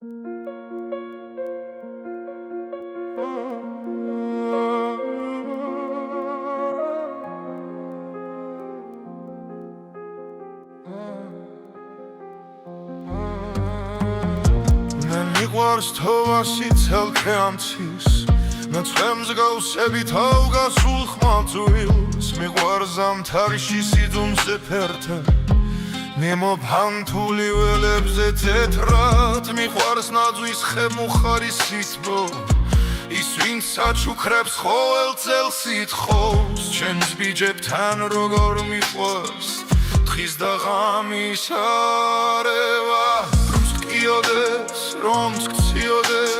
მიყვარს თოვასი ცელქე ამცის ნაცვლემ მსგავსები თავგასულ ხმალწვილს მიყვარს ზამთარში სიძულზე ფერთა მიმოფანთული ველებზე თეთრად მიყვარს ნაძვის ხემუხარის სისბო ის ვინც საჩუქრებს ყოველ წელს ითხოვს ჩემს ბიჯებთან როგორ მიყვარს თხის და ღამის არევა რომს გქიოდეს რომს გციოდეს